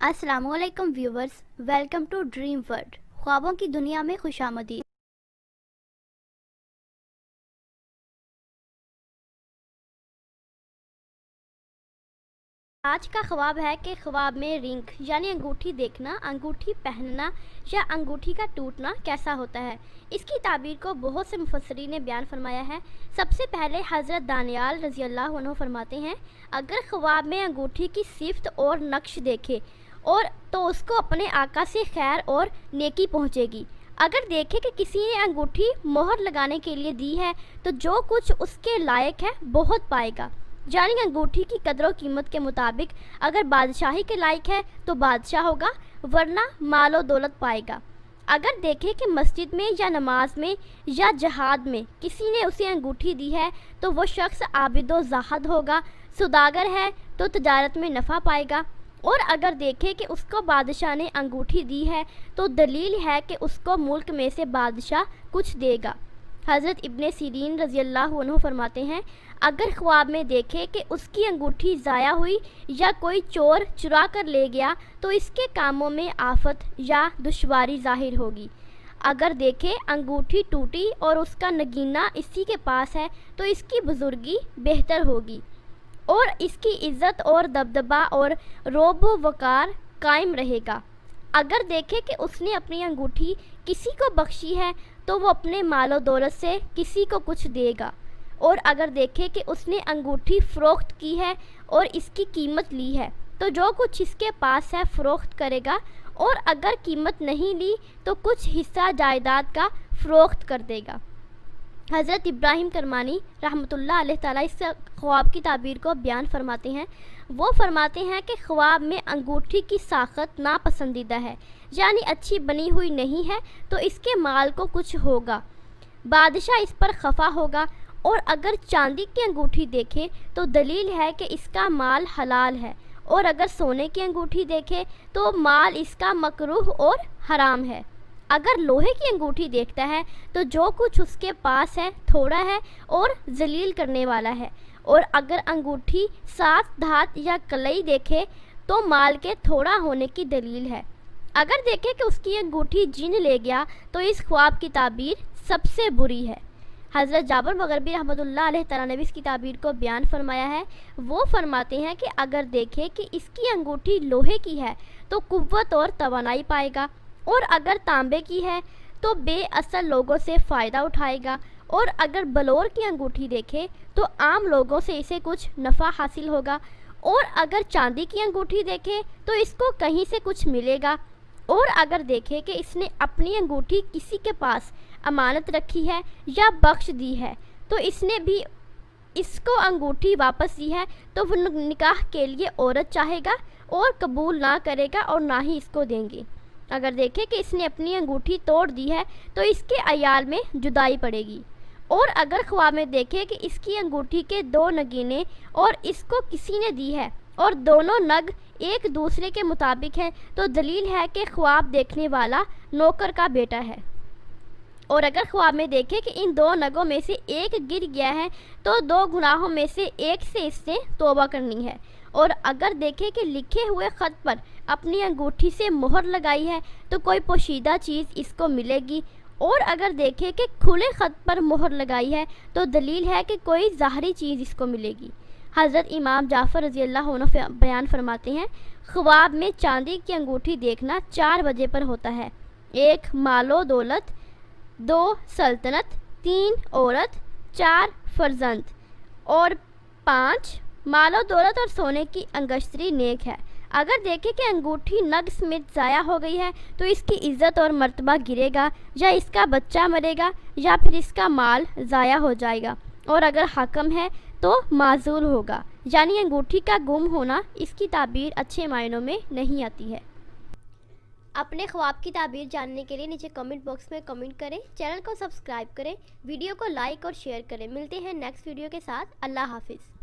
अस्सलामु अलैकुम viewers, welcome to dream world. ख्वाबों की दुनिया में खुशामदीद। आज का ख्वाब है कि ख्वाब में रिंग यानी अंगूठी देखना, अंगूठी पहनना या अंगूठी का टूटना कैसा होता है। इसकी ताबीर को बहुत से मुफस्सिरीन ने बयान फरमाया है। सबसे पहले हज़रत दानियाल रज़ी अल्लाह अन्हु फरमाते हैं, अगर ख्वाब में अंगूठी की सिफ्त और नक्श देखे और तो उसको अपने आका से खैर और नेकी पहुँचेगी। अगर देखे कि किसी ने अंगूठी मोहर लगाने के लिए दी है तो जो कुछ उसके लायक है बहुत पाएगा। यानी अंगूठी की कदर कीमत के मुताबिक अगर बादशाही के लायक है तो बादशाह होगा, वरना मालो दौलत पाएगा। अगर देखे कि मस्जिद में या नमाज में या जहाद में किसी ने उसे अंगूठी दी है तो वो शख्स आबिदो ज़ाहद होगा, सौदागर है तो तजारत में नफ़ा पाएगा। और अगर देखे कि उसको बादशाह ने अंगूठी दी है तो दलील है कि उसको मुल्क में से बादशाह कुछ देगा। हज़रत इब्ने सीरीन रज़ी अल्लाह अन्हु फरमाते हैं, अगर ख्वाब में देखे कि उसकी अंगूठी ज़ाया हुई या कोई चोर चुरा कर ले गया तो इसके कामों में आफत या दुश्वारी ज़ाहिर होगी। अगर देखे अंगूठी टूटी और उसका नगीना इसी के पास है तो इसकी बुजुर्गी बेहतर होगी और इसकी इज़्ज़त और दबदबा और रोब वकार कायम रहेगा। अगर देखे कि उसने अपनी अंगूठी किसी को बख्शी है तो वो अपने मालो दौलत से किसी को कुछ देगा। और अगर देखे कि उसने अंगूठी फ़रोख्त की है और इसकी कीमत ली है तो जो कुछ इसके पास है फ़रोख्त करेगा, और अगर कीमत नहीं ली तो कुछ हिस्सा जायदाद का फ़रोख्त कर देगा। हज़रत इब्राहिम करमानी रहमतुल्लाह अलैह ताला इस ख्वाब की ताबीर को बयान फरमाते हैं। वो फरमाते हैं कि ख्वाब में अंगूठी की साख़त नापसंदीदा है, यानी अच्छी बनी हुई नहीं है तो इसके माल को कुछ होगा, बादशाह इस पर खफा होगा। और अगर चांदी की अंगूठी देखे तो दलील है कि इसका माल हलाल है, और अगर सोने की अंगूठी देखे तो माल इसका मकरूह और हराम है। अगर लोहे की अंगूठी देखता है तो जो कुछ उसके पास है थोड़ा है और जलील करने वाला है। और अगर अंगूठी सात धात या कलई देखे तो माल के थोड़ा होने की दलील है। अगर देखे कि उसकी अंगूठी जिन ले गया तो इस ख्वाब की ताबीर सबसे बुरी है। हज़रत जाबर मग़रिबी रहमतुल्लाह अलैह तआला ने भी इसकी ताबीर को बयान फरमाया है। वो फरमाते हैं कि अगर देखे कि इसकी अंगूठी लोहे की है तो कुव्वत और तवानाई पाएगा, और अगर तांबे की है तो बेअसल लोगों से फ़ायदा उठाएगा, और अगर बलौर की अंगूठी देखे तो आम लोगों से इसे कुछ नफ़ा हासिल होगा, और अगर चांदी की अंगूठी देखे तो इसको कहीं से कुछ मिलेगा। और अगर देखे कि इसने अपनी अंगूठी किसी के पास अमानत रखी है या बख्श दी है तो इसने भी इसको अंगूठी वापस दी है तो वो निकाह के लिए औरत चाहेगा और कबूल ना करेगा और ना ही इसको देंगे। अगर देखे कि इसने अपनी अंगूठी तोड़ दी है तो इसके अयाल में जुदाई पड़ेगी। और अगर ख्वाब में देखे कि इसकी अंगूठी के दो नगीने और इसको किसी ने दी है और दोनों नग एक दूसरे के मुताबिक हैं तो दलील है कि ख्वाब देखने वाला नौकर का बेटा है। और अगर ख्वाब में देखे कि इन दो नगों में से एक गिर गया है तो दो गुनाहों में से एक से इससे तौबा करनी है। और अगर देखे कि लिखे हुए ख़त पर अपनी अंगूठी से मोहर लगाई है तो कोई पोशीदा चीज़ इसको मिलेगी। और अगर देखे कि खुले ख़त पर मोहर लगाई है तो दलील है कि कोई ज़ाहरी चीज़ इसको मिलेगी। हज़रत इमाम जाफ़र रज़ी अल्लाह अन्हु बयान फरमाते हैं, ख्वाब में चांदी की अंगूठी देखना 4 वजह पर होता है। 1 मालो दौलत, 2 सल्तनत, 3 औरत, 4 फर्जंद, और 5 मालो दौलत और सोने की अंगश्तरी नेक है। अगर देखे कि अंगूठी नग समेत ज़ाया हो गई है तो इसकी इज़्ज़त और मर्तबा गिरेगा, या इसका बच्चा मरेगा, या फिर इसका माल ज़ाया हो जाएगा। और अगर हाकम है तो माजूल होगा, यानी अंगूठी का गुम होना इसकी ताबीर अच्छे मायनों में नहीं आती है। अपने ख्वाब की ताबीर जानने के लिए नीचे कमेंट बॉक्स में कमेंट करें, चैनल को सब्सक्राइब करें, वीडियो को लाइक और शेयर करें। मिलते हैं नेक्स्ट वीडियो के साथ। अल्लाह हाफिज़।